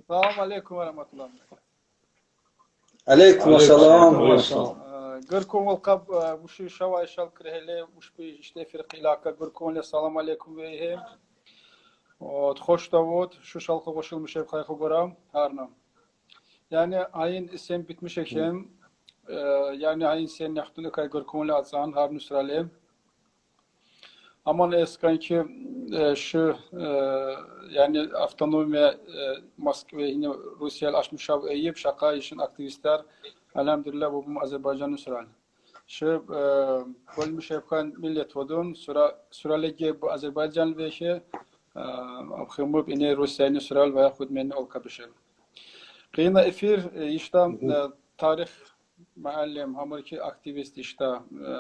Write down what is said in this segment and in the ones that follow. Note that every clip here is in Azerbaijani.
Selamun Aleyküm ve Rahmetullah. Aleykümselam. Gırkun volkab bu şu şava işal krehele bu şu işte firq ilaka gırkun le salam aleyküm ve hem. O hoş davut şu şalkı koşulmuş ev kayıkı goram harnam. Yani ayın sen bitmiş ekem. Yani ayın sen yahtunu kay gırkun le atsan har nusrale. Aman eskan ki şu yani avtonomiya Moskva yine Rusya açmış av Eyüp şaka işin aktivistler elhamdülillah bu Azerbaycan nusral. Şu bölmüş evkan millet vodun süralege bu Azerbaycan ve şey abxımıp yine Rusya nusral ve xudmeni ol kapışır. Qiyna efir işte tarih معلم همرکی aktivist işte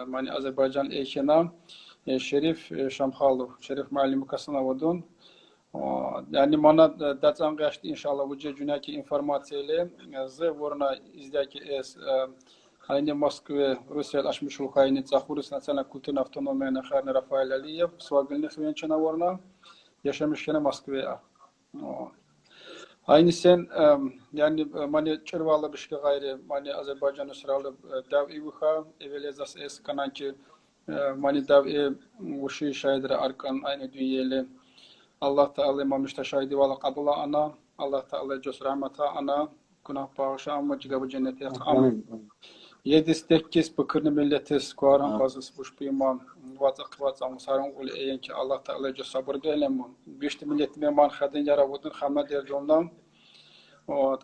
mani Azerbaycan eşena Şerif Şamxalov Şerif معلم kasına vodun yani mana datsan geçti inşallah bu cünaki informasyayla z vorna izdaki es aynı Moskva Rusya açmış ulkayını Tsahurus nasyonal kültür avtonomiyana xarne Rafael Aliyev swagilni xvençana vorna yaşamışken Moskva'ya aynı sen yani mani çırvalı bir şey gayri mani Azerbaycan Israrlı davi vuha evelezas es kananki mani davi vuşi şahidre arkan aynı dünyayla Allah Teala mamışta şahidi vala kabula ana Allah Teala cos rahmeta ana günah bağışa amma cigabı cennete am yedis tekkis bıkırını milletes kuaran bazısı buş bima vatsa musarın ul eyenki Allah Teala cos sabır gelemun beşti millet meman xadin yara vodun xamad erjondan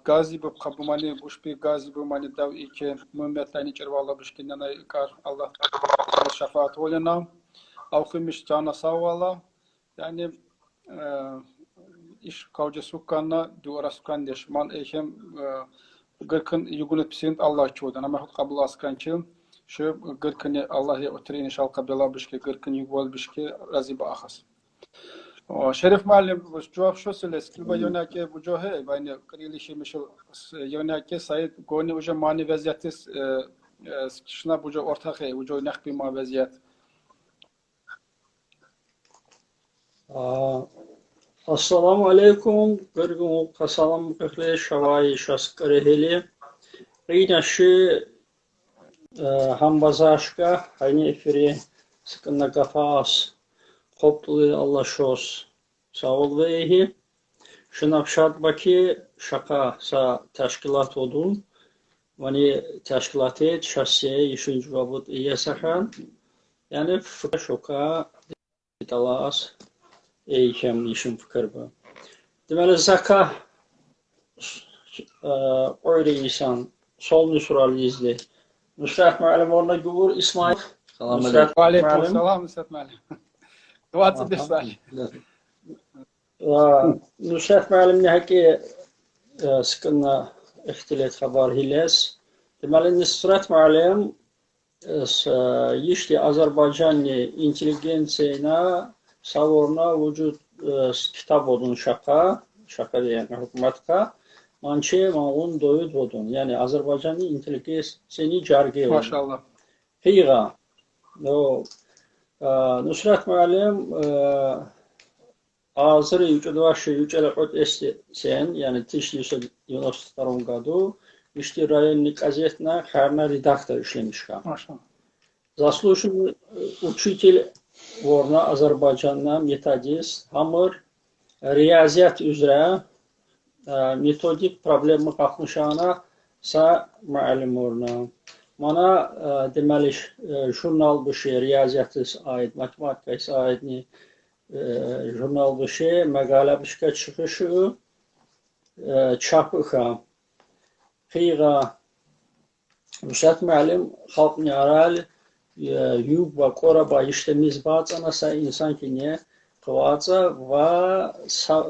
Gazi bu kabumani buş bir gazi bu mani dav iki müminlerini çırvalı bişkinden ikar Allah şefaat olana avkımış cana sağvala yani iş kavcı sukkanna duvara sukkan deşman ehem gırkın yugunet pisint Allah çoğudan ama kabul askan ki şu gırkını Allah'a oturayın inşallah kabula bişki gırkın yugval bişki raziba ahas. Şerif Malim cevap şu söylesin ki yönaki bu johe yani krilişi mişul yönaki sayit goni uca mani vaziyetis şuna bu ortak uca nakbi ma vaziyet. Assalamu alaikum. Gırgın kasalam kıhle şavai şaskare heli. Rina şu hambazaşka hani efiri sıkında kafas. Koptulu Allah şos. Sağ ol ve iyi. Şınavşat baki şaka sa teşkilat odun. Vani teşkilat et şasiye işin cevabı iyasahan. Yani fıkra şoka talas eğitim işin fıkra. Demeli zaka öyle insan sol nusral izle. Nusrat Muallim orna gubur İsmail. Nusrat Muallim. Selam Nusrat Muallim. Duatı destal. Nusrat Muallim nehki sıkınna ihtilat haber hiles. Demeli Nusrat Muallim işte Azerbaycanlı inteligentsiyana savorna vücut kitap odun şaka yani hükümetka mançe maun doyut odun yani Azerbaycanlı inteligentsiyani jarge odun. Maşallah. Higa. No Nusrat Muallim Azeri yüçedaşı yüçelekot sen yani 1992 году işte rayonlik gazetna xarna redaktor işlemiş ha. Maşallah. Заслуженный учитель vorna Azerbaycan'da metodist hamır riyaziyat üzere metodik problemi qalxmışana sa müəllim vorna. Mana deməli jurnal bir şey riyaziyatı ait matematika ait ni jurnal bir şey məqalə bir şey çıxışı çapı ha. Xiga Nusrat müəllim xalq yaral Yub ve Koraba işte mizbatana sa insan ki ne kıvaca ve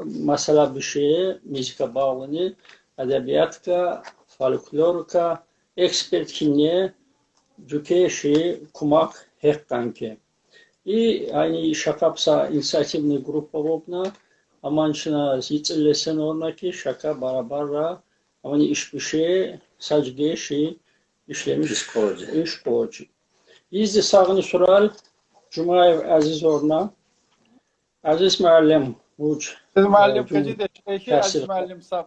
mesela bir şey müzika bağlanı edebiyatka folklorka ekspert ki ne cüke şey kumak hekkanki. И они шакапса инициативный группа вобна аманчина зицелесен орнаки шака барабара они işbişe sacgeşi işlemiş işkoci. İzdi sağını soral Cumayev Aziz orna Aziz müəllim Muç. Siz muallim kaçı da şeyhi az Təsir. muallim sab.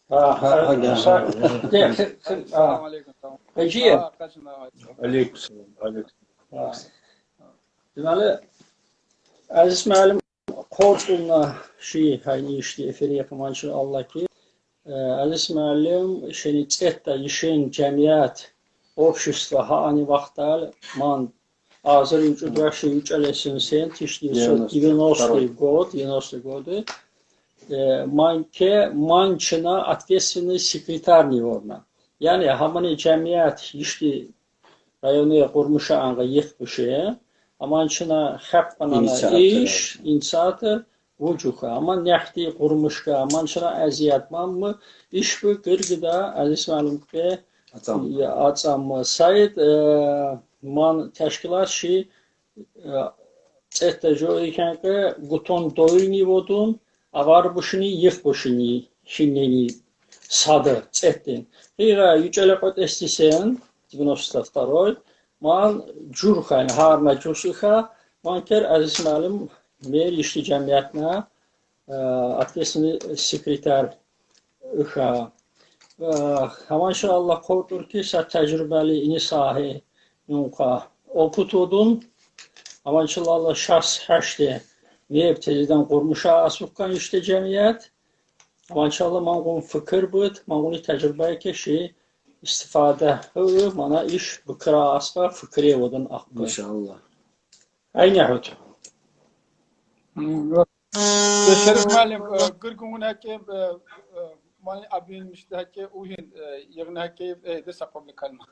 Selamun aleyküm. Tamam. Peki. Kaçına. Aleykümselam. Aleykümselam. Deməli, əziz müəllim, Qorçuluna hayni işli efiri yapıman için Allah ki, əziz müəllim, şeni çetta işin cəmiyyət, общество, hani vaxtlar, man, Азыр ючудаши ючалесин сен 1990 годы манчина ответственный секретарь неворна. Yani hamani cemiyet işte rayonu kurmuşa anga yıkmışı amançına heppanana iş inşaatı vucuha ama nehti kurmuşka amançına eziyet mı iş bu kırgıda aziz malum ki açam sayed man təşkilat şi çetəjo ikən ki guton doyni vodun avar buşini yıx buşini şinni sadı çetin. Hira yücelekot estisen 92 man curxan harma cusuxa manker aziz malum mer işli cəmiyyətinə atresini sekreter uxa Maşallah korkur ki sa tecrübeli ini sahi nunca oputudun ama inşallah şahs haşte meyb teziden kurmuşa asukkan işte cemiyet ama inşallah mangun fikir bud manguni tecrübe ki şey istifade hıvı mana iş bu kıra asla fikri odun aklı. İnşallah. Aynı hüt. Şerif muallim gırgın hakem mani abin müştahke uhin yığın hakem de sapablı kalma.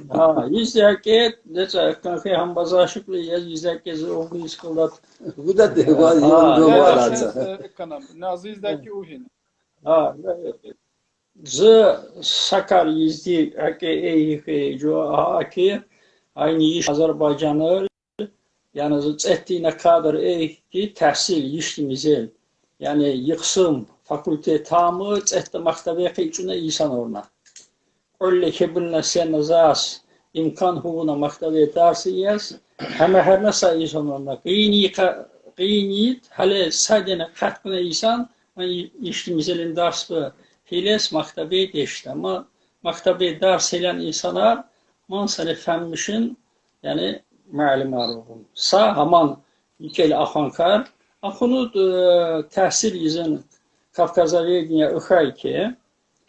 Ha, yüzdeki de kanka ham bazaşıklı yüzdeki o iskılat. Bu da devam ediyor. Kanam nazizdeki uhin. Ha, z Sakar yüzdi hake jo hake aynı iş Azerbaycan'ı yani z ettiğine kadar ki tahsil işimizi yani yıksım fakülte tamı etti maktabe içine insan orna. Öyle ki bununla sen zas imkan huvuna maktabe tarsiyaz ama her nasıl insan orna qiyinit hale sadene katkına insan işimizin dersi hiles maktabe deşti ama maktabe ders eden insanlar mansane fenmişin yani malum arabun. Sa haman ikel axankar axunu təhsil izin Kafkaza verdiğine ıxay ki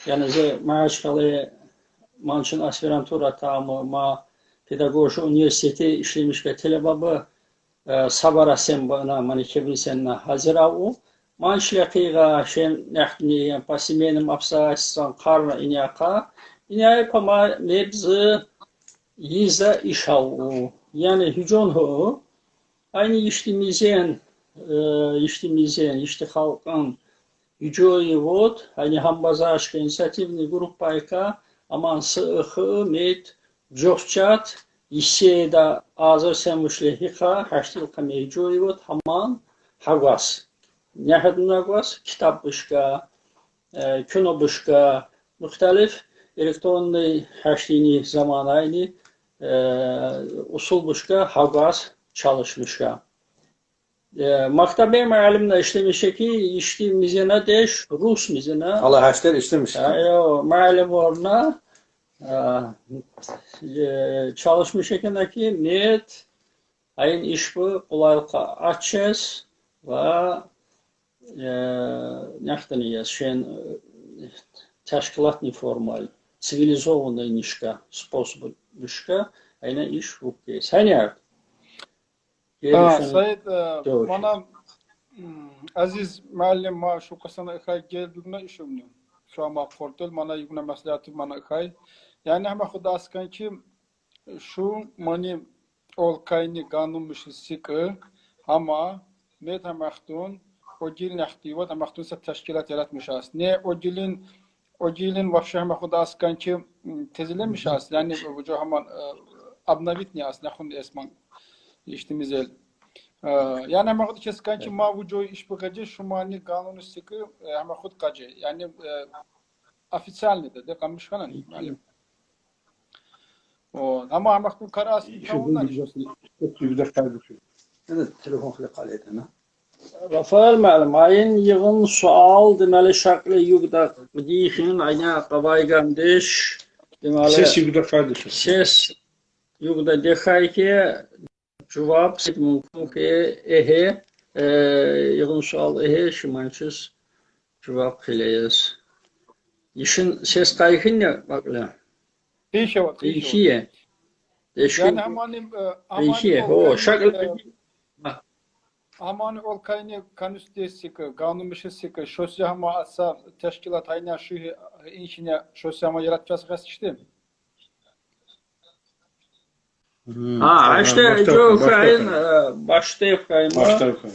yani ze maaşkalı mançın aspirantura tamı ma pedagoji üniversiteti işlemiş ki telebabı sabara sen bana mani kebin senna hazira u mançla qiga şen nahtni pasimenim apsastan qarna inyaka inyay pama mebzi yiza işavu yani hücon hu aynı iştimizin işte halkın Yüceyi vod, hani hambazashka инициативный группайка, аман сыхы мет жохчат, иседа азыр сэмвишле хиха, хаштилка ме yüceyi vod, хаман хагас. Нехадна гас, kitap bışka, kino bışka, muhtelif elektronlu haştini zaman aynı usul bışka, hagaz çalışmışka. Maktabe muallimle işlemişe ki işlemizine deş Rus mizine. Allah haşter işlemiş. Muallim orna çalışmışe ki net ayın iş bu kolaylıkla açacağız ve nehtaniyiz şen teşkilat neformal civilizovanный nişka способ nişka ayna iş bu kes. Hani Sayed bana aziz muallim ma şu kasana ikay geldiğinde işimni. Şu an kortul bana yine maslahatı bana ikay. Yani ama xuda askan ki şu mani ol kayni kanunmuş sıkı ama met hamahtun o cil nahtivat hamahtun sa teşkilat yaratmış as. Ne o cilin vahşi ama xuda askan ki tezilemiş as. Yani bu haman abnavit ne as nahun esman iştimizel. Yani ama xud keskan ki ma vujoy iş bakaca şumani kanunu sıkı ama xud kaca. Yani ofisyal de kalmış kanan malum. O ama xud karas tavundan iş. Yüzde kardeşim. Telefon xələ qalıydı. Rafael müəllim, ayın yığın sual deməli şəkli yuqda qdixin ayna qavaygandiş deməli Ses yuqda kardeşim. ses yuqda dexay ki cevap mümkün ki ehe yığın sual ehe şimançız cevap qileyiz. İşin ses qayxin ne bakla? Değişiyor. Değişiye. Yani amanim Değişiye. O şəkil Aman olkayni kanüstesik, kanunmuşesik, şosyama asa teşkilat ayna şu inşine şosyama yaratacağız işte. Ha, işte Joe başta yapayım. Başta yukarı.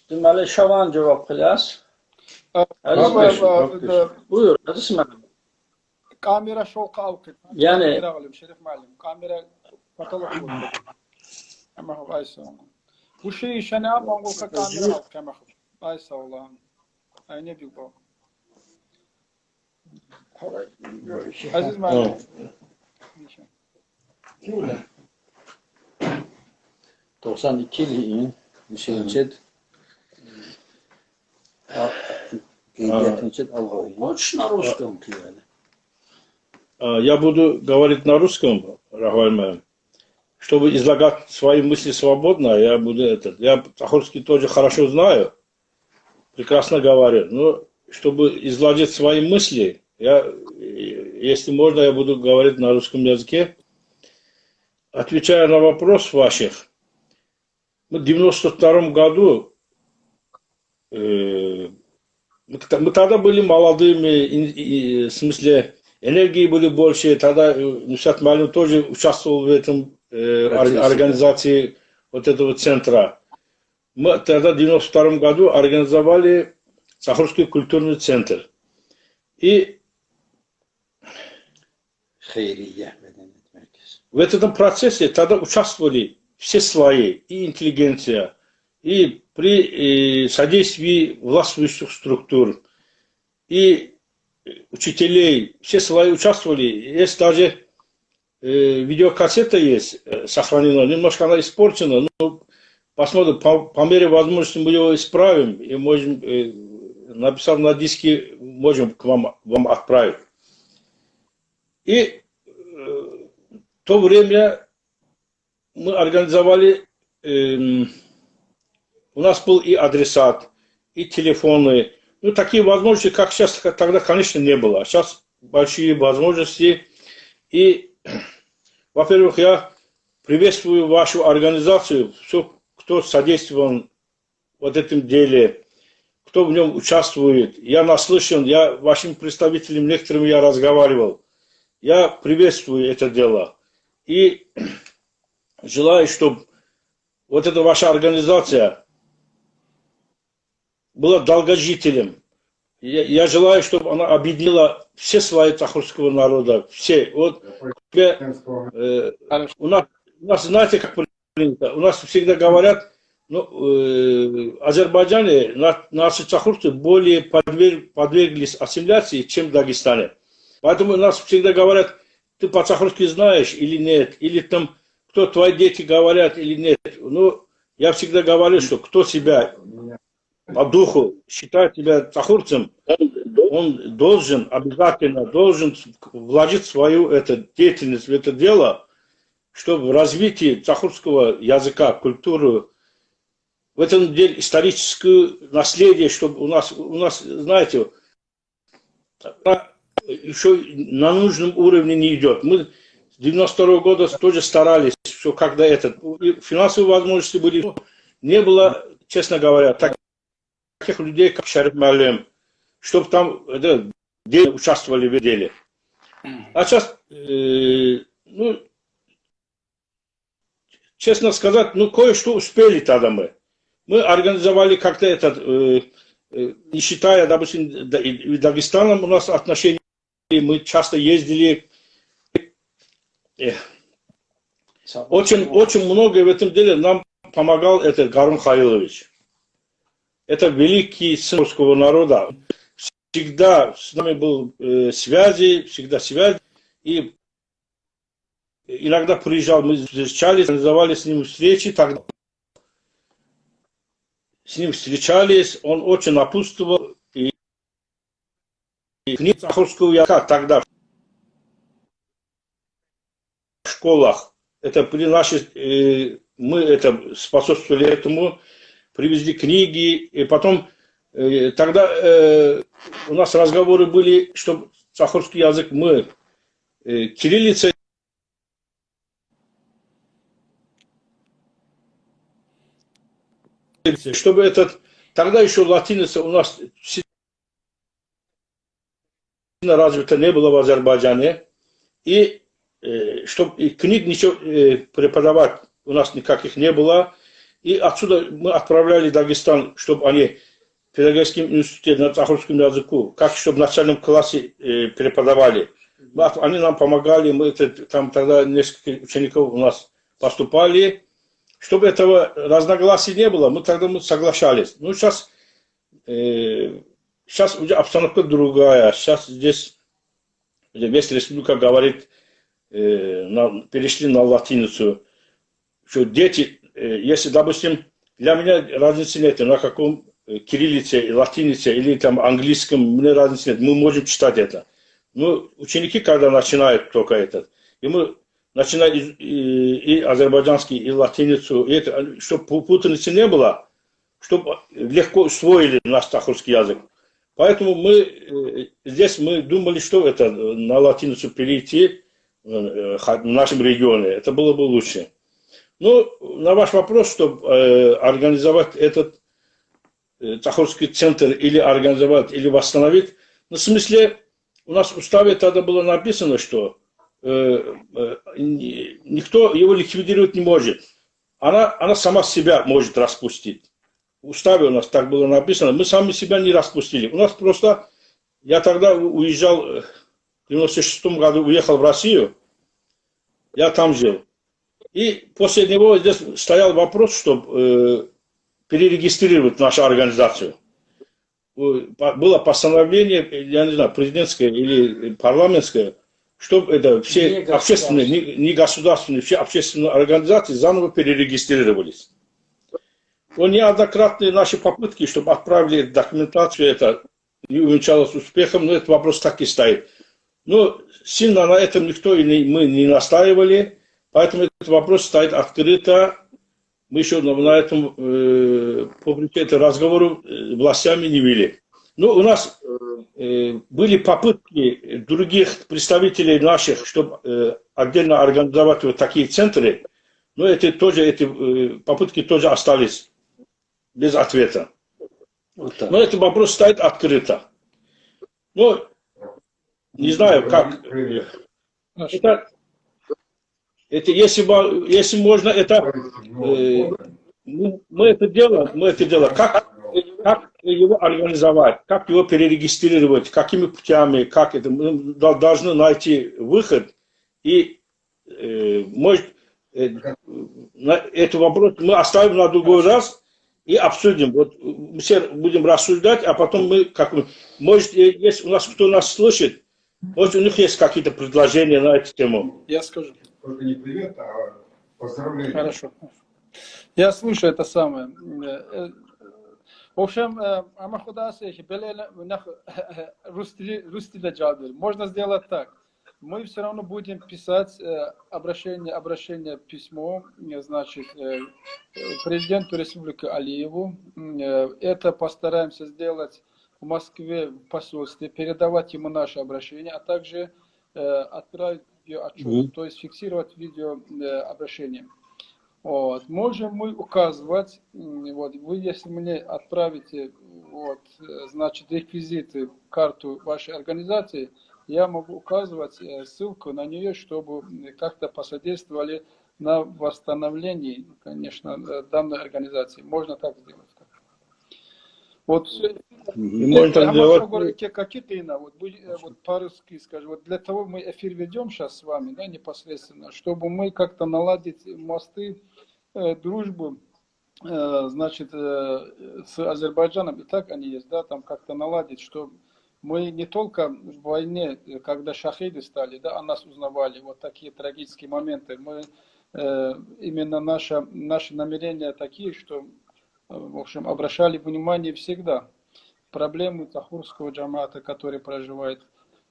Deməli Şavan cevap qilas. Buyur, Aziz müəllim. Kamera şolka avkit. Yani Şerif müəllim. Kamera patolog oldu. Ama aysa. Bu şey işine ama olka kamera avkit ama. Aysa Allah'ım. Ay ne bir bu. Aziz müəllim. Kimle? 92 ilin Hüseyin Гейтинчет алгой. Хочешь на русском? Я буду говорить на русском, Рафаэль, чтобы излагать свои мысли свободно. Я буду Я Тахурский тоже хорошо знаю, прекрасно говорю. Но чтобы изложить свои мысли, если можно, я буду говорить на русском языке. Отвечая на вопрос ваших, мы в 92 году мы тогда были молодыми, в смысле энергии были больше, тогда Нусят Малин тоже участвовал в этом организации вот этого центра. Мы тогда в 92 году организовали Сахурский культурный центр. И в этом процессе тогда участвовали все слои, и интеллигенция, и при содействии властвующих структур, и учителей, все слои участвовали. Есть даже видеокассета есть, сохранена, немножко она испорчена, но посмотрим, по мере возможности мы его исправим, и можем, написав на диске, можем к вам отправить. И в то время мы организовали, у нас был и адресат, и телефоны. Ну, такие возможности, как сейчас, тогда, конечно, не было. Сейчас большие возможности. И, во-первых, я приветствую вашу организацию, все, кто содействовал вот этом деле, кто в нем участвует. Я наслышан, я вашим представителям, некоторыми я разговаривал. Я приветствую это дело. И желаю, чтобы вот эта ваша организация была долгожителем. Я желаю, чтобы она объединила все слои тахурского народа. Все. Вот, у нас, знаете, как принято? У нас всегда говорят, ну, Азербайджане наши тахурцы более подверглись ассимиляции, чем в Дагестане. Поэтому у нас всегда говорят, ты по-тахурски знаешь или нет, или там, кто твои дети говорят или нет. Ну, я всегда говорю, что кто себя по духу считает себя тахурцем, он обязательно должен вложить свою деятельность в это дело, чтобы в развитии тахурского языка, культуру, в этом деле историческое наследие, чтобы у нас, знаете, еще на нужном уровне не идет. Мы с 92 года тоже старались, что когда финансовые возможности были, не было, честно говоря, таких людей, как Шариф Малем, чтобы там участвовали в деле. А сейчас, ну, честно сказать, ну, кое-что успели тогда мы. Мы организовали как-то не считая, допустим, с Дагестаном у нас отношения, мы часто ездили. Очень многое в этом деле нам помогал Гарун Халилович. Это великий сын русского народа. Всегда с нами был всегда связи. И иногда приезжал, мы встречались, организовали с ним встречи, тогда с ним встречались, он очень напутствовал, и книг Цаховского языка тогда в школах, это при нашей, мы это способствовали этому, привезли книги, и потом тогда у нас разговоры были, что цаховский язык мы кириллица, чтобы этот, тогда еще латиница у нас сильно развита не было в Азербайджане, и чтобы книг ничего преподавать у нас никаких не было, и отсюда мы отправляли в Дагестан, чтобы они в педагогическом институте на цаховском языку, как чтобы в начальном классе преподавали. Они нам помогали, мы там тогда несколько учеников у нас поступали. Чтобы этого разногласий не было, мы тогда соглашались. Ну, сейчас уже обстановка другая. Сейчас здесь весь республика говорит, перешли на латиницу. Что дети, если, допустим, для меня разницы нет, на каком кириллице, латинице или там английском, мне разницы нет. Мы можем читать это. Но ученики, когда начинают только это, и мы начинали и азербайджанский, и латиницу, и это, чтобы путаницы не было, чтобы легко усвоили наш цаховский язык. Поэтому мы здесь мы думали, что это на латиницу перейти в нашем регионе. Это было бы лучше. Ну, на ваш вопрос, чтобы организовать этот цаховский центр или организовать, или восстановить, ну, в смысле, у нас в уставе тогда было написано, что никто его ликвидировать не может. Она сама себя может распустить. В уставе у нас так было написано. Мы сами себя не распустили. У нас просто... Я тогда уезжал, в 96 году уехал в Россию. Я там жил. И после него здесь стоял вопрос, чтобы перерегистрировать нашу организацию. Было постановление, я не знаю, президентское или парламентское, чтобы это все общественные, не государственные, все общественные организации заново перерегистрировались. Неоднократные наши попытки, чтобы отправили документацию, это не увенчалось успехом, но этот вопрос так и стоит. Но сильно на этом никто и мы не настаивали, поэтому этот вопрос стоит открыто. Мы еще на этом разговору властями не вели. Но у нас были попытки других представителей наших, чтобы отдельно организовать вот такие центры, но эти попытки тоже остались без ответа. Вот но этот вопрос стоит открыто. Но не знаю, как. Это если можно, это мы это делаем. Как его организовать, как его перерегистрировать, какими путями, как это, мы должны найти выход. И может, этот вопрос мы оставим на другой раз и обсудим. Вот мы все будем рассуждать, а потом может, если у нас кто нас слышит, может, у них есть какие-то предложения на эту тему. Я скажу. Только не привет, а поздравления. Хорошо. Я слушаю это самое. В общем, можно сделать так. Мы все равно будем писать обращение, письмо, значит, президенту Республики Алиеву. Это постараемся сделать в Москве, в посольстве, передавать ему наше обращение, а также отправить видеоотчет, то есть фиксировать видеообращение. Вот. Можем мы указывать, вот, вы если мне отправите, вот, значит, реквизиты, карту вашей организации, я могу указывать ссылку на нее, чтобы как-то посодействовали на восстановлении, конечно, данной организации. Можно так сделать. Вот какие-то вот по-русски скажем, вот для того мы эфир ведем сейчас с вами, да, непосредственно, чтобы мы как-то наладить мосты, дружбу, значит, с Азербайджаном, и так они есть, да, там как-то наладить, что Мы не только в войне, когда шахиды стали, да, о нас узнавали, вот такие трагические моменты. Мы именно наши намерения такие, что, в общем, обращали внимание всегда. Проблемы Тахурского джамата, который проживает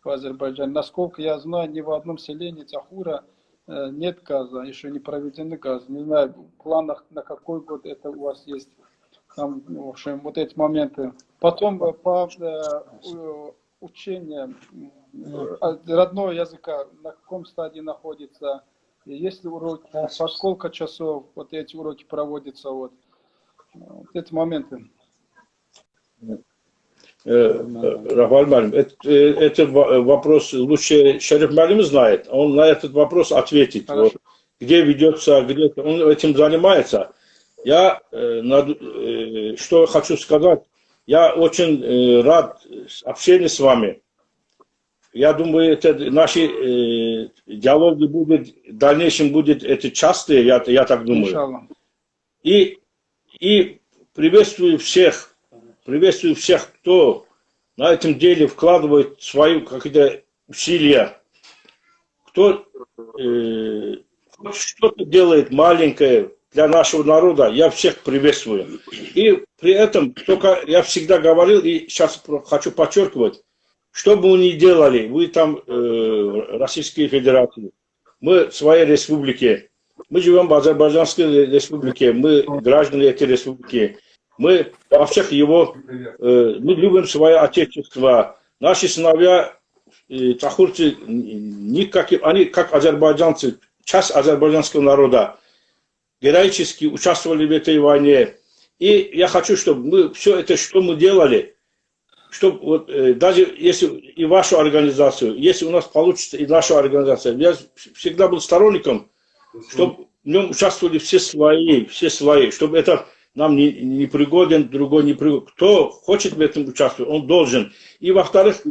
в Азербайджане. Насколько я знаю, ни в одном селении Тахура нет газа, еще не проведен газ. Не знаю, в планах на какой год это у вас есть. Там, в общем, вот эти моменты. Потом по учению родного языка, на каком стадии находится, есть ли уроки, по сколько часов вот эти уроки проводятся, вот эти моменты. Рафаэль Малим, это вопрос лучше Шериф Малим знает. Он на этот вопрос ответит. Вот, где ведется, где он этим занимается. Я что хочу сказать. Я очень рад общению с вами. Я думаю, это наши диалоги будут, в дальнейшем будут это частые, я так думаю. И приветствую всех, кто на этом деле вкладывает свои какие-то усилия, кто что-то делает маленькое для нашего народа, я всех приветствую. И при этом только я всегда говорил, и сейчас хочу подчеркивать, что бы мы ни делали, вы там Российской Федерации, мы в своей республике, мы живем в Азербайджанской республике, мы граждане этой республики, мы во всех его, мы любим свое отечество. Наши сыновья, тахурцы, они как азербайджанцы, часть азербайджанского народа, героически участвовали в этой войне. И я хочу, чтобы мы все это, что мы делали, чтобы вот, даже если и вашу организацию, если у нас получится и нашу организацию, я всегда был сторонником, чтобы в нем участвовали все свои, чтобы это нам не пригоден, другой не пригоден. Кто хочет в этом участвовать, он должен. И во-вторых,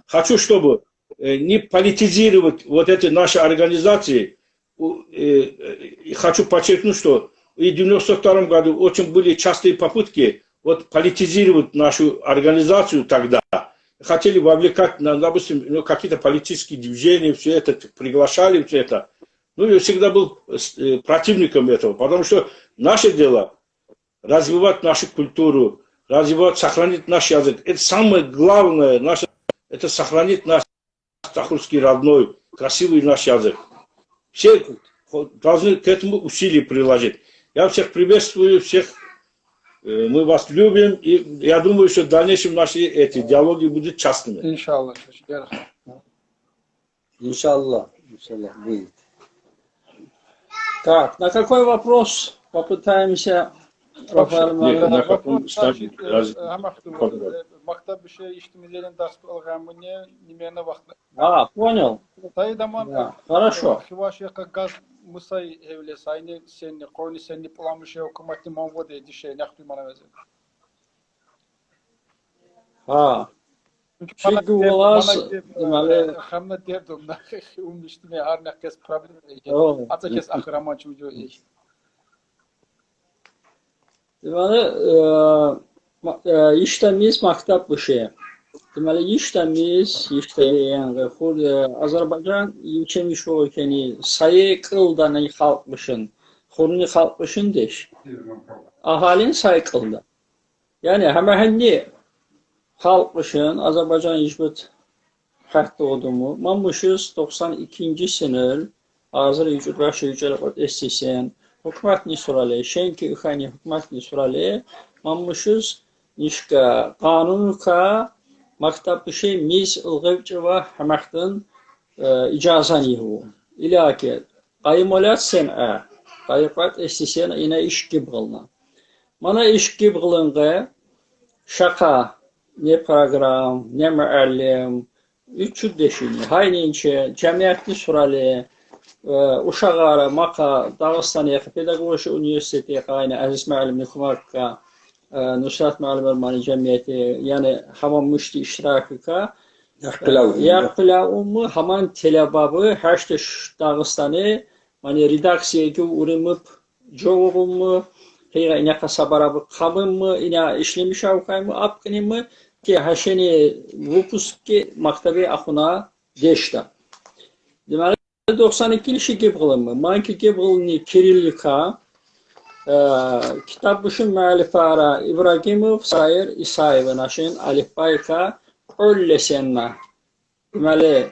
хочу, чтобы не политизировать вот эти наши организации. И хочу подчеркнуть, что в 1992 году очень были частые попытки вот политизировать нашу организацию тогда. Хотели вовлекать, допустим, какие-то политические движения, все это, приглашали все это. Ну, я всегда был противником этого, потому что наше дело развивать нашу культуру, развивать, сохранить наш язык. Это самое главное, это сохранить наш тахурский родной, красивый наш язык. Все должны к этому усилия приложить. Я всех приветствую, всех, мы вас любим, и я думаю, что в дальнейшем наши эти диалоги будут частными. Иншаллах. Иншаллах, будет. Так, на какой вопрос попытаемся, Рафаэль Малим? Понял. Да, хорошо. Çünkü olas deməli xəmnə derdim nə umuştum hər nə kəs problem deyil. Aça kəs axıraman çocuğu iş. deməli işləmiz məktəb bu şey. Deməli işləmiz, yəni xud Azərbaycan yekəmiş ölkəni sayı qıldan xalqmışın, xurni xalqmışın deş. Ahalin sayı qılda. Yəni həməhənni xalqmışın Azərbaycan icbət xətti odumu. Mamışız 92-ci sinil Azər icbət və şeycələqət estisen hükmətni suralı, şenki ıxani hükmətni suralı mamışız nişka qanunuka maktab şey mis ılğıvcı və həməxtin icazani hu. İlaki qaymolat senə qayqat estisen inə iş gibğılna. Mana iş gibğılınğı şaka ne program, ne müəllim, üçü deşini, haynınçı, cəmiyyətli suralı, uşaqlara, Maka, Dağıstan'a, Pedagojik Üniversiteti, aynı Əziz müəllimli Xumarqa, Nusrat müəllim Ermani cəmiyyəti, yəni haman müşti iştirakıqa, Yaxpilavımı, haman telebabı, həşdə Dağıstan'ı, redaksiyaya uğrayıb, cevabımı, Kıyra ina kasabara bu kabın mı, ina işlemiş avkay mı, apkini mı ki haşeni vupuski maktabi akuna deşta. Deməli 92 ilişi gebğılımı, manki gebğılını Kirillika, kitabışın müəllifara İbrahimov, Sayır İsayev'in aşın Alifbayka, Öllesenna. Deməli,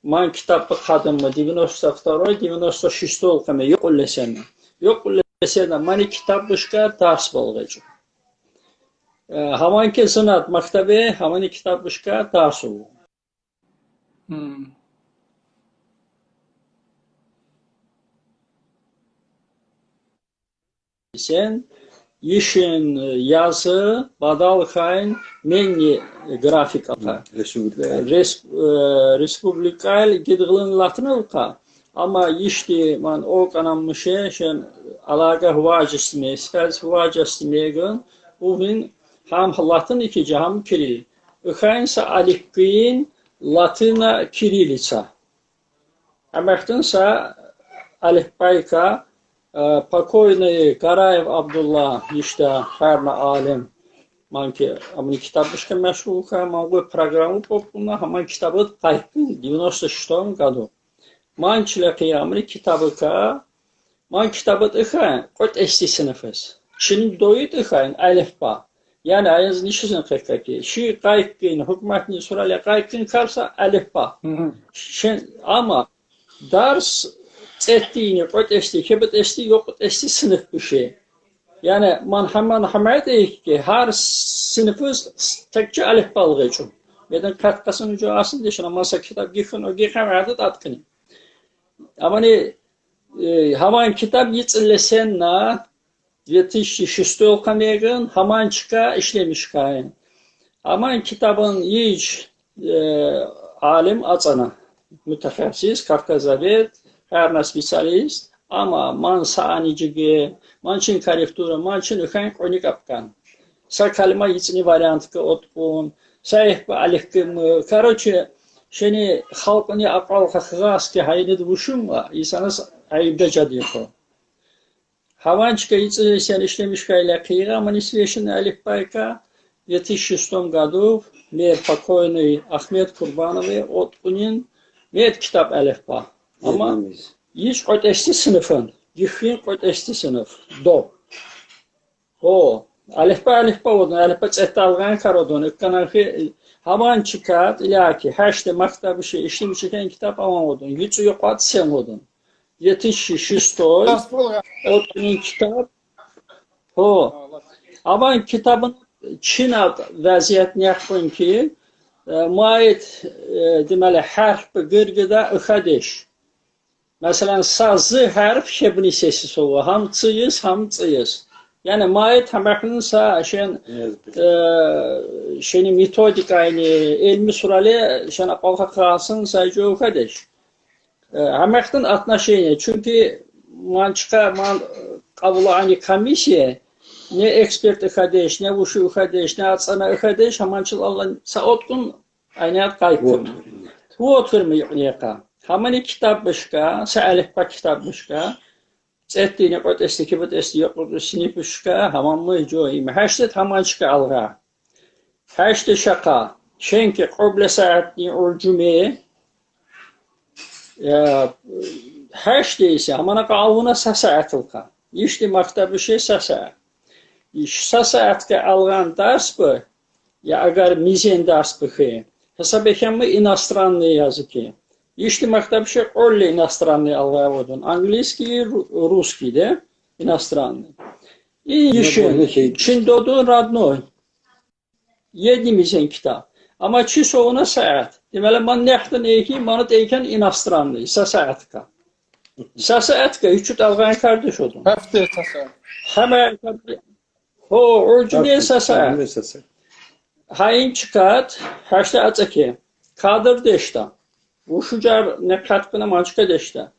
man kitabı kadınmı, 92, 96 olkama, yok Öllesenna. Yok Öllesenna, mani kitabışka ders bolğacı. Hamanki zınat maktabi, hamani kitabışka ders oldu. Sen işin yazı badalkayn menni grafik ata. Respublikal gidğılın latınılka. Ama işti man o kanammışı şen alaga huvacısını, spels huvacısını gün bugün ham latın ikici ham kiril. Ökaynsa alifkiyin latına kirilica. Amertinsa alifbayka Покойный Караев Абдулла, işte Харна Alim, manki amni kitabışka meşhurka, mango programı popuna, haman kitabı kayıpın 96 году. Man çileki amni kitabıka, man kitabı tıkayın, kot esti sınıfız. Şimdi doyu tıkayın, alifba. Yani ayız nişizin kırkaki. Şi kayıpın, hükümetini sorayla kayıpın karsa alifba. Ama ders ettiğini, kot esti, kebet esti, yok esti sınıf bir şey. Yani man hemen değil ki her sınıfız tekçe alifbalığı için. Beden katkısını ucu asıl deşin ama kitap giykin o giykin verdi tatkını. Ama ne haman kitap yitzillesen na 2006 olkameğin haman çıka işlemiş kayın. Haman kitabın yiyic alim açana. Mütehassıs, Kafkazabet, her spesialist ama man sanicigi, man çin korrektura, man çin öken konik apkan. Sa kalma yitzini variantka otpun, sa ehba alihkim, karoçe, şeni halkını apal kakıgas ki hayni duvuşum va, insanız ayıbda cadiyko. Havançka yitzini sen işlemiş kayla kıyra, man isveşin alifbayka, 2006 году, mer покойный Ahmet Kurbanov'e otpunin, met kitap alifba. Ama hiç ötesi sınıfın, yıkın ötesi sınıf, do. O, alifba odun, alifba çetalgan karodun, ıkkanarki haman çıkat, ilaki, haşte maktabı şey, işlemi çeken kitap aman odun, hiç yok at sen odun. 76 otun kitap, o. Ama kitabın Çin vəziyyətini yapın ki, mait deməli, hərf qırgıda ıxadeş. Mesela sazı harf şebni sesi olur. Ham çıyız, ham çıyız. Yani mait hamakınsa şeni metodik aynı ilmi suralı şen apalka kalsın sadece o kadar. Hamakın atna şeyine çünkü man çıka man kabula aynı komisye ne ekspert ıkadeş, ne vuşu ıkadeş, ne atsana ıkadeş hamançıl Allah saotkun aynı kayıp. Bu oturmuyor niyaka. Hamani kitap başka, alifba kitap başka, ettiğini kot esti, kibet esti, yok sinip başka, hamam mı joyim. Haştet haman çıka alga. Haştet şaka. Şenki qoble saatni urcume. Haştet ise hamana kavuna sasa atılka. İşte maktabı şey sasa. Sasa atka algan ders bu. Ya agar mizen ders bu ki. Hesap ekemi иностранный языки. Если мактабше олли иностранный алгаводун, английский, русский, да, иностранный. И еще Чиндодун родной. Едимизен kitap. Ama çisoğuna saat. Deməli, man nəxtin eyki, manat eyken иностранный. Sa saatka. Sa saatka, üçüt algan kardeş odun. Hafta sasa. Hemen, o, orijinal sa saat. Hain çıkat, haşta ataki. Kadir deşta. Uşucar ne katkına mançka deşta.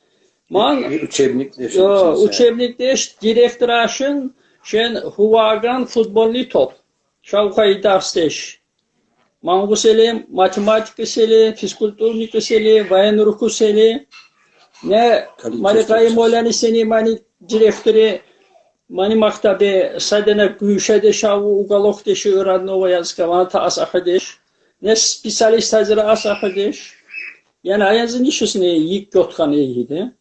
Man učebnik deşt direktiraşın şen huvagan futbolli top. Şavkayı ders deş. Man bu seli matematik seli, fizkulturnik seli, vayan ruku seli. Ne Marikayı Molani seni mani direktörü Mani maktabe sadena güşe de şavu ugalok deşi öğrenova yazgavana ta asahadeş. Ne spesialist hazıra asahadeş. Yani ayazın işisine yik gotkan iyiydi.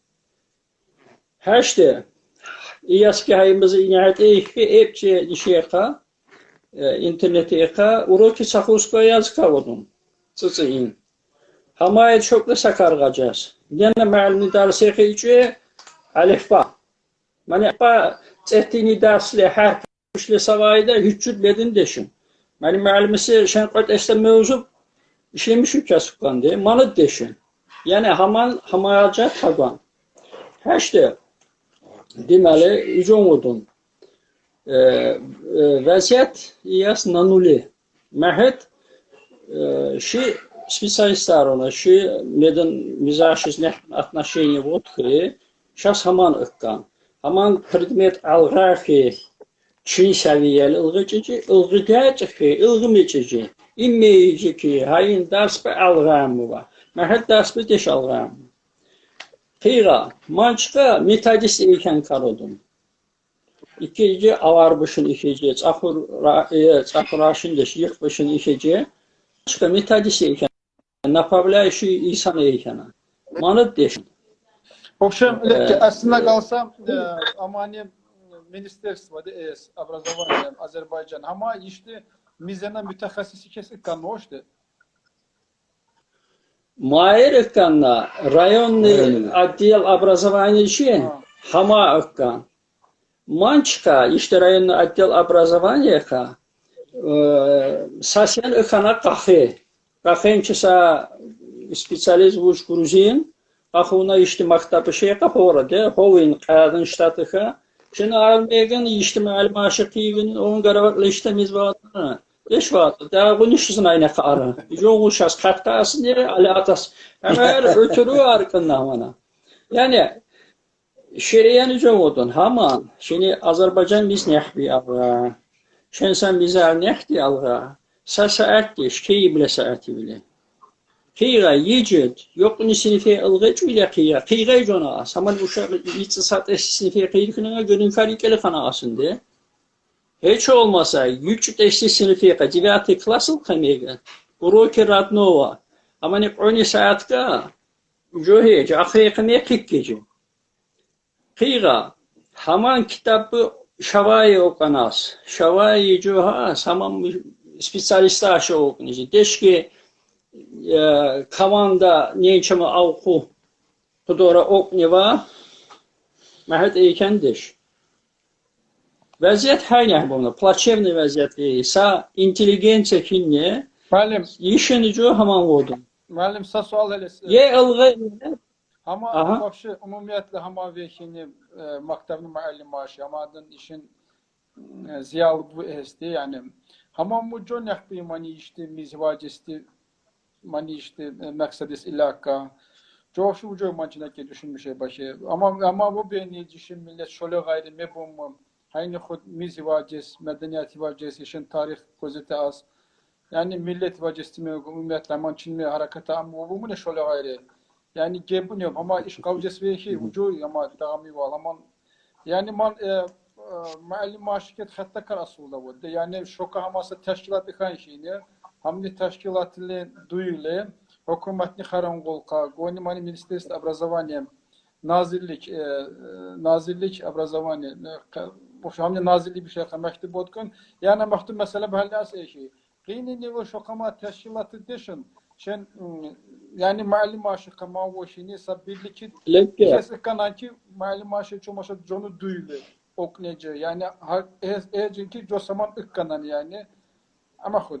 Haşte İyaski hayımızı inayet eyki epçe dişeyka internete eka uroki sakuska yazka odun. Sıçıyın. Hamaya çokla sakargacağız. Yine mealini dersi ekiyce alifba. Mani ba ettiğini dersle her kuşle savayda hüccüt bedin deşim. Mani mealimisi şen kat este mevzu işlemiş hüccasıkan diye manı deşim. Yani hamayaca taban. Haşte demeli icomudun vaziyet iyas nanuli. Mehet şi специалистlar ona şi neden mizaşız ne отношения вот ki şas haman ıkkan. Haman предмет algı çin seviyeli ılgıcı ılgıcı ılgıcı immeyici ki hayın ders be algı var. Mehet ders be deş algı. Kıyra, mançka metodist iken karodum. İkinci avarbışın ikinci, çakuraşın deş, yıkbışın ikinci. Mançka metodist iken, napavlay şu insan iken. Manıt deşin. Общем, aslında kalsam amani ministerstvo DS образования Azerbaycan ama işte mizena mütehassisi kesik kanmıştı. Mayer ıkkanla rayonlu отдел образования işi hama ıkkan. Mançka işte rayonlu отдел образования ka sasyan ıkkana kahve. Kahven çisa специалист vuş Gruzin. Kahuna işte maktabı şey kapıvaradı. Hovin kadın ştatı ka. Şimdi armegan işte malmaşı kıyın onun garavakla işte mizvatına. Beş vaat. Daha konuşursun aynı karı. Yoğun şas katkası diye alatas. Hemen ötürü arkında bana. Yani şeriyen cevodun haman. Şimdi Azerbaycan biz nehbi alga. Şimdi sen bize nehdi alga. Sa saat diye şkeyi bile saati bile. Kıyga yiyecek. Yok ni sinife algıç bile kıyga. Kıyga jona. Saman uşak iktisat sinife kıydığına gönül farikeli kana asındı. Hiç olmasa yüksek eşli sınıfı девятый класс ылкамега уроки родного ama ne 10 saatka johe ahirine kikkeji kıyga haman kitabı şavayı okanas şavayı joha saman spesialistler aşı okunucu deşki kavanda neyçeme avku tudora okneva mehet eykendiş. Vəziyyət hər yer bunda. Plaçevni vəziyyət ise inteligensiya kinni Müəllim, işinici haman vurdum. müəllim sağ sual eləsi. Ye ilgı Ama vəbşi ümumiyyətlə hama vekini maktabın müəllim maaşı amadın işin ziyalı bu ehsti yani. Hama muco nəhbi mani işti mizvacisti mani işti məqsədis ilaka. Çoğuşu ucu mancınaki düşünmüşe başı. Ama bu beni düşün millet şöyle gayri mebum Aynı xud miz vacis, medeniyet vacis, işin tarih gözeti az. Yani millet vacis mi, ümumiyetle mançinli harekete ama bu mu ne şöyle gayri. Yani gebun yok ama iş kavcesi ve şey ucu ama devamı var ama yani man muallim maaşiket hatta kar aslında bu. Yani şoka hamasa teşkilat ikan şeyini hamni teşkilatlı duyulu hükümetni karangolka, goni mani ministerstvo образования nazirlik образования Hamle nazirli bir şey mektub otkun. Yani mektub mesela bahallası şey. Qiyni nivo şokama teşkilatı deşin. Şen yani muallim maaşı kama o şeyini sabirliki. Ses kananki muallim maaşı çomaşa jonu duyulu oknece. Yani çünkü josaman ıkkanan yani. Ama xud.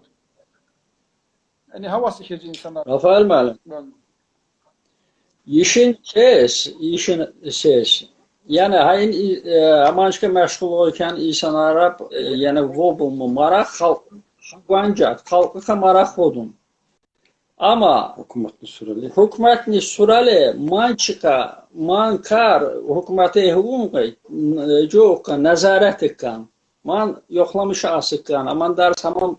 Yani havası şeci insanlar. Rafael Malim. İşin ses. Yani hayin amaçka meşgul olurken insanlara yani vobum marak halkı marak odun. Ama hükümetni surale mançka mankar hükümete hukumu çok nazaret etken man yoklamış asıkkan aman dar tamam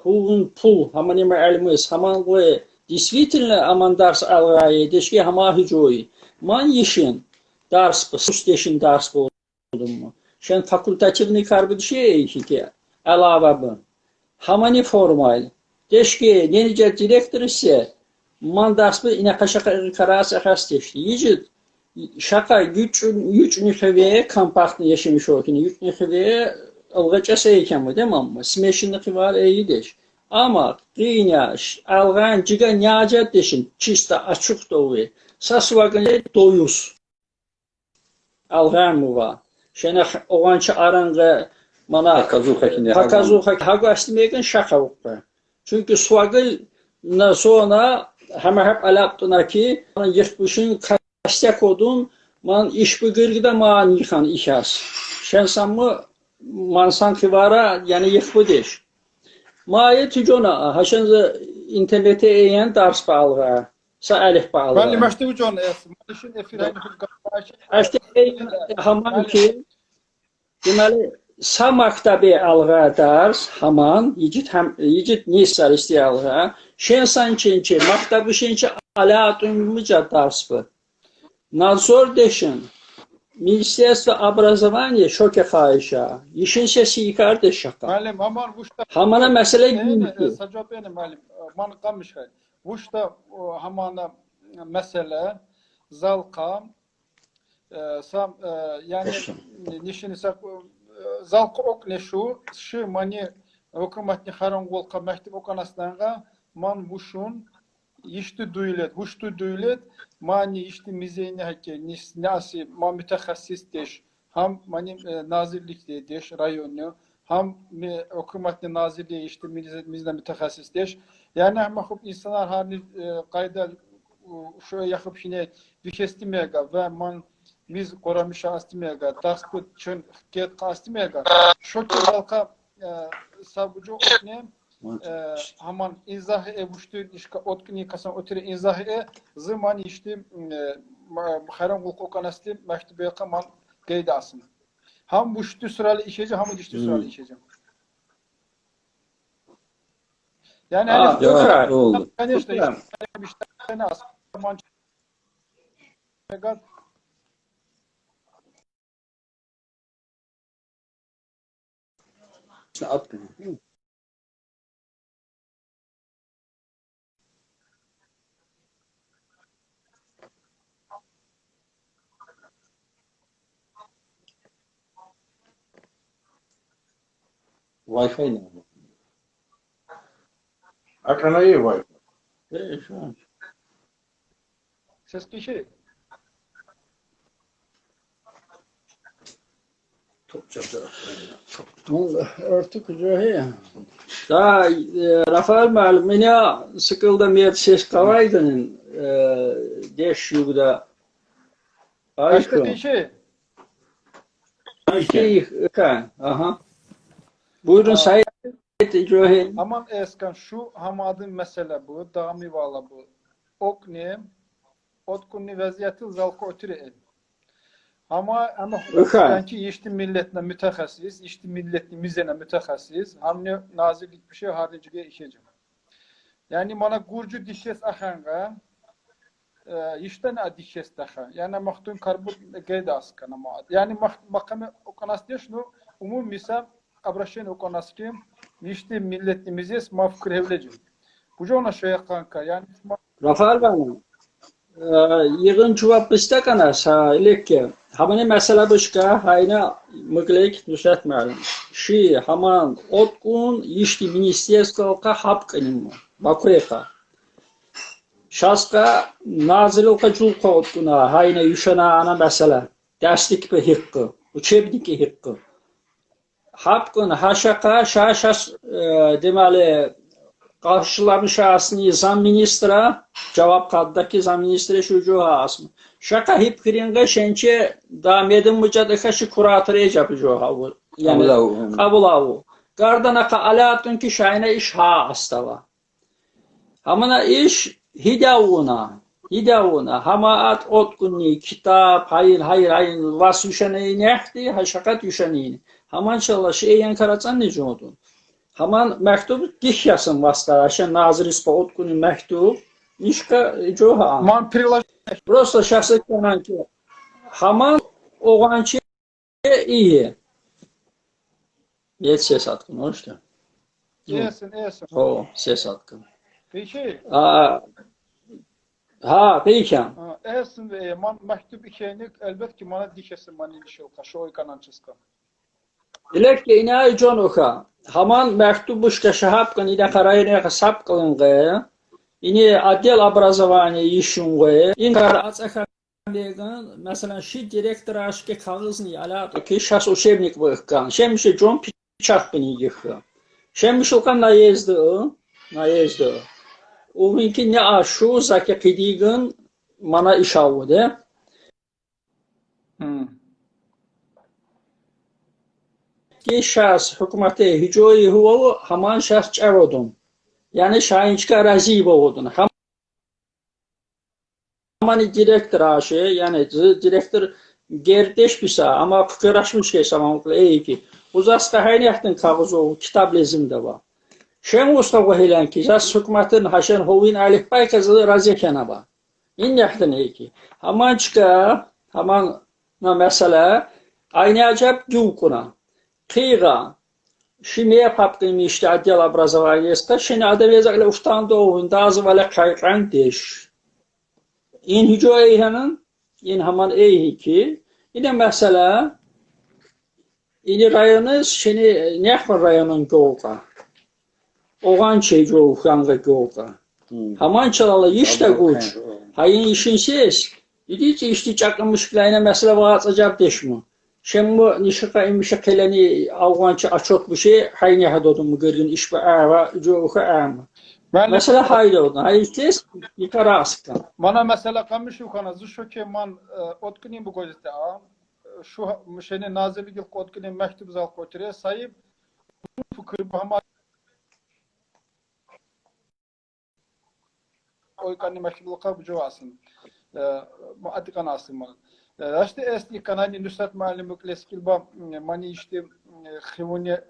hukun pul hamani me'alimiz haman ve действительно aman ders algayı deşki hama hücoyi man yişin ders bu, sus deşin ders bu oldum mu? Şen fakultativni karbi şey ki elave bu. Hamani formal. Deşki yenice direktör ise mandasbı ine kaşaka karası hastişti. Yicid şaka güç nüfeveye kampaktını yaşamış olsun. Yük nüfeveye algaça seyken mi değil mi? Smeşinlik var iyidir. Ama dünya algan ciga nyacat deşin çista açık doğu. Sasvagın doyuz. Algan mı var? Şena oğançı aranga mana hakazuha hagastimegen şaka okpa. Çünkü swagı na sonra hemen hep alaptına ki yırtmışın kaçta kodun man iş bu gırgıda man yıkan ihas. Şensan mı mansan kivara yani yıkbu deş. Maye tücona haşanızı internete eğen ders bağlığa. Sa alif bağlığa. Ben limaştı ucun esim. İşin efirayını Açtı haman ki demeli sa maktabi alğa ders haman yicit nisar istiye alğa. Şensan çinçi maktabı şinçi alatun müca ders bu. Nadzor deşin. Министерство образования şoke fahişa. İşin sesi yıkar de şaka. Malim aman vuşta. Hamana mesele gibi. Sacap benim malim. Man kamış hay. Vuşta hamana mesele zalqa sam yani nişini sak zalqa ok ne şu mani hükümetni harangolqa mektep okanaslanğa man vuşun işte duyulet, vuştu duyulet mani işte mizeyni hakke nasi ma mütehasssis deş ham mani nazirlik deş rayonu ham hükümetli nazirliği işte mizne mütehasssis deş yani ama hep insanlar hani kayda şu yakıp yine bir kestimega ve man biz koramışa astimega tasput çün ket kastimega şu halka sabucu ne haman izahı evuştu işka otkini kasan otire izahı zaman işte haram hukuk kanasti mektube kaman geydasın. Ham buştu sıralı işece ham düştü sıralı işece. Yani Ya oldu. yani işte bir tane asman At. Wi-Fi ne? Ekrana iyi var. Şu an. ses kişi. Artık johi. Da Rafael malum ya sıkıldım yer ses kavaydın deş yuda. Başka Ayko. kişi. Aha. Buyurun Sayın Johi. Aman eskan şu hamadın mesele bu, dami vala bu. Okni, otkunni vaziyeti zalka otire. Ama sanki işte milletine mütehassис, işte milletli mizene mütehassис, hamne nazirlik bir şey hariciye işeceğim. Yani bana gurcu dişes ahanga, işte ne dişes daha. Yani mahtun karbut gayda askana ma. Yani makamı okanas diye şunu umum misal abraşen okanas ki işte milletli mizes mafkır evlecim. Bu ona şey kanka yani. Rafael bana. Yığın cevap istekana sa ileke. Hamane mesela başka hayna mıglek düzeltmeyelim. Şi haman otkun işte ministerskoka hapkınım. Bakureka. Şaska nazilika julka otkuna hayna yuşana ana mesela. Derslik bir hıkkı. Uçebdik hıkkı. Hapkın haşaka şaşas demeli karşılamış aslında zam ministra cevap kaddaki zam ministre şu asmı. Şaka hip kringa şençe damedin mücadele şu kuratörü yapıyor ha bu. Yani kabul avu. Gardana ka alatun ki şayna iş ha astava. Hamana iş hidavuna hamaat otkunni kitap hayır vas yüşeneyi nehdi ha şakat yüşeneyi. Haman çalış şeyen karatsan ne codun. Haman mektup gihyasın vastara şen nazir ispa otkunni mektup nişka joha. Man prilaj Просто şahsı kanan ki haman oğançı iyi. Yet ses atkın, hoş da. İyisin, iyisin. O, ses atkın. Peki, Ha, peki. iyisin ve man mektup ikeynik elbet ki bana dikesin mani bir şey olka. Şu oykanan çıska. Dilek ki inay John oka. Haman mektubushka şahap kan ida karayne kasap kılınğı. İni отдел образования yişunğu. İnkar atsaka degan mesela şi direktor aşke kağızını ala ki şas учебник bıkkan. Şemşe John piçak beni yıkı. Şemşe okan naezdi. O minki ne aşu zaki kidigan mana işavude. Ki şas hükümete hicoyi huvu haman şas çavodun. Yani şahinçka razi bovodun. Haman direktor aşı yani direktor gerdeş bisa ama fıkıraşmış ki samanlıkla iyi ki. Uzasta hayniyaktin kağızı o kitap lezimde var. Şem usta vahilen ki jas hükümetin haşen hovin alifbay kazı razı kenaba. İn yaktın iyi ki. Haman çıka haman mesela aynı acaba cukuna. Kıyga şimdiye paptığım işte отдел образования şimdi adeviyazakla uçtan doğun dazı vale kaykan deş. İn hüco eyhanın in haman eyhi ki yine mesela ini rayonuz şimdi ne yapar rayonun doğuka. Oğan şey doğukanı doğuka. Haman çalalı işte güç. Hayın işin ses. Dedi ki işte çakılmış bilayına mesela vaat acaba deş mi? Şimdi nişaka imişe keleni Afgança açık bir şey hayni hadodun mu görgün iş be ağva doğuka ağma. Mesela haydi oldu. Hayır ses yukarı asıktan. Bana mesela kamış yukanazı şu ki man otkinin bu gözete ağam. Şu şeyini nazili gil otkinin mektup zal kotere sayıp fıkır bahama oykanı mektubulka bu cevasın. Muaddikan asım mal. İşte eski kanalin nüsrat malimlik leskilba mani işte xivuni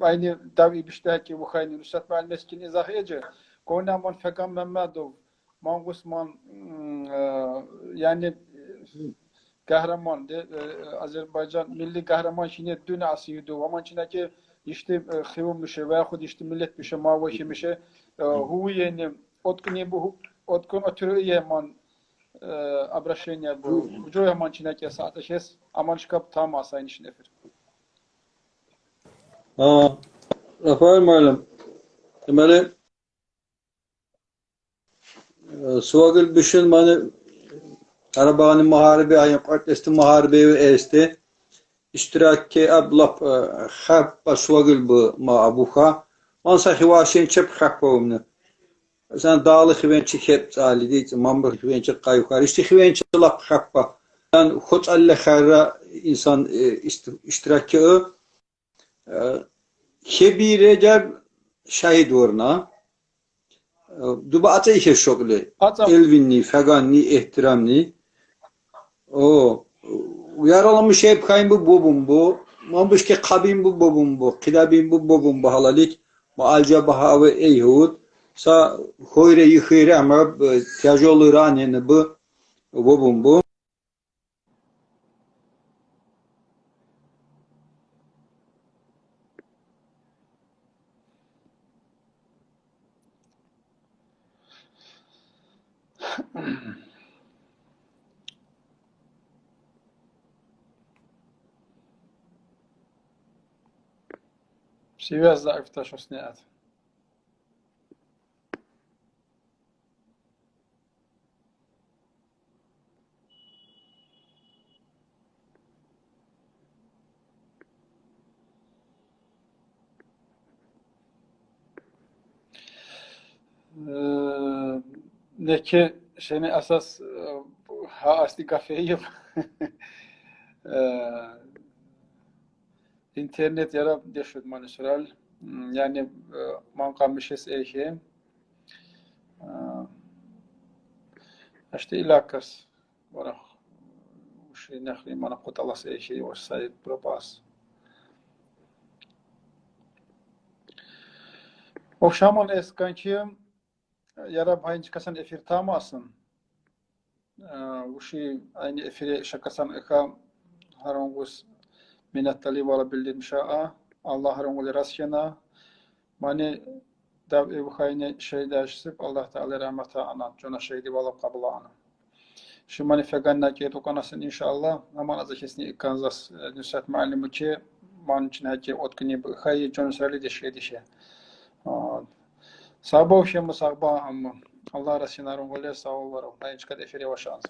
aynı davi bişteki bu hayni nüsrat malim eskin izah ece. Kona man Fekan Mehmedov Mangusman yani kahraman de Azerbaycan milli kahraman şimdi dün asıydı. Ama içindeki işte xivun bir şey veya khud işte millet bir şey mavaşı bir şey hu yani otkuni bu otkun ötürü yeman обращение bu joya mançinaki saate şes amançkap tam asayın işin efir. Rafael Muallim. Demeli Suagil Bişin mani Arabani muharibi ayın protesti muharibi ve esti iştiraki ablap xab suagil bu maabuha onsa hivaşin çep xabomne sen dağlı xivençi hep zalidi mamber xivençi kayukar işte xivençi lap xabba yani xut alle xarra insan iştiraki o Hebire gel şahit orna. Duba ata ihe şoklu. Elvinli, feganli, ihtiramli. O yaralanmış hep kayın bu bobum bu. Mambuş ki kabin bu bobum bu. Kidabin bu bobum bu halalik. Mualca baha ve eyhud. Sa hoyre yıkhire ama tiyajolu ranene bu bobum bu. Связь зайфта шосният. Neki şeyini esas ha asti kafeyi internet yara deşut manisural yani man kamışes eşe işte ilakas var şey nahli mana qutalas eşe o sayt propas o şamon eskanki yara bayınç kasan efir tamasın bu şey aynı efire şakasan eka harangus minnet tali wala bildim şaa Allah rongoli raskena. Mani dav ev hayne şey değiştirip Allah Teala rahmete anat. Cona şeydi valap kabul anı. Şu mani feganna ki tokanasın inşallah. Aman azı kesni ikanzas nüsat malimi ki man için haki otkini bu hayy cona serli deşe deşe. Sabah şey musabah amma. Allah rasinarın gole sağ ol var. Hayır çıkat efiri başanız.